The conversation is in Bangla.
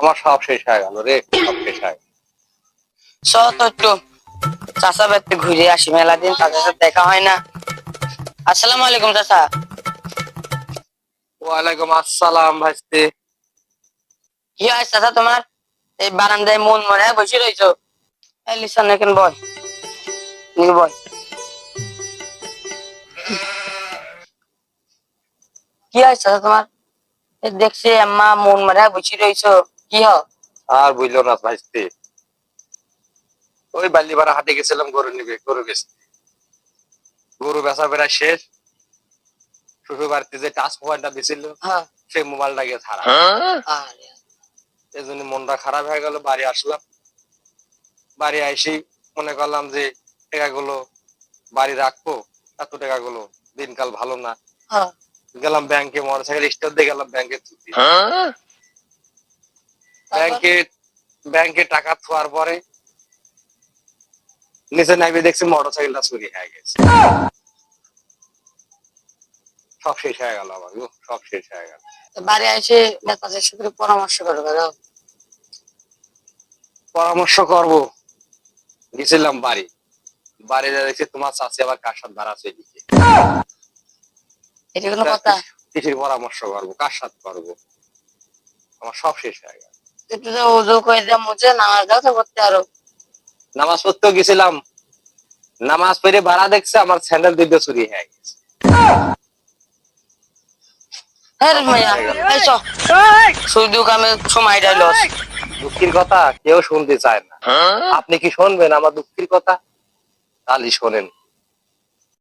আমার সব শেষ হয়ে গেল রে, সব শেষ হয়ে গেল। চল তো একটু চাচা বাড়িতে ঘুরে আসি, মেলা দিন তাদের সাথে দেখা হয় না। আসসালামু আলাইকুম চাচা। ওয়ালাইকুম আসসালাম ভাইস্তে। কি হয় চাচা তোমার? এই বারান্দায় মন মনে বসে রয়েছো। এই লিসান এখন বয়, তুমি বয়। কি হয় চাচা তোমার? এই দেখছি আম্মা মন মনে বসে রয়েছো, কি হয়? আর বুঝলো না ভাইস্তে, ওই বালিপাড়া হাটে গেছিলাম গরু নিবে, গরু বেচতে। গরু বেচা প্রায় শেষ। শ্বশুর বাড়িতে যে টাচ মোবাইলটা দিছিল, হ্যাঁ। সেই মোবাইলটা গিয়ে ছাড়া, আরে, এই জন্য মনটা খারাপ হয়ে গেল। বাড়ি আসলাম, বাড়ি আইসি মনে করলাম যে টাকাগুলো বাড়ি রাখবো, এত টাকাগুলো দিনকাল ভালো না। হ্যাঁ। গেলাম ব্যাংকে, মোটরসাইকেল স্টার্ট দিয়ে গেলাম ব্যাংকে তুলতে। ব্যাংকে ব্যাংকে টাকা থোয়ার পরে নিচে নাইবে দেখছি মোটরসাইকেলটা চুরি হয়ে গেছে। সব শেষ হয়ে গেল আমার গো, সব শেষ হয়ে গেল। বাড়ি এসে নেতাদের সাথে পরামর্শ করবে। পরামর্শ করব, গেছিলাম বাড়ি, বাড়িতে দেখছি তোমার চাচি আবার কার সাথে দাঁড়াচ্ছে এদিকে। এটা কোনো কথা? কিসের পরামর্শ করবো, কার সাথে করবো? আমার সব শেষ হয়ে গেল। একটু তো ওযু করে দিয়ে মুছে নামাজ দাও তো পড়তে আরো। নামাজ পড়তেও গেছিলাম, নামাজ পড়ে ভাড়া দেখছে আমার স্যান্ডেল দুটো চুরি হয়ে গেছে। হ্যাঁ মাইয়া, আইসো শুধু কামে সময়টা লস। দুঃখের কথা কেউ শুনতে চায় না। আপনি কি শুনবেন আমার দুঃখের কথা? তাহলে শোনেন।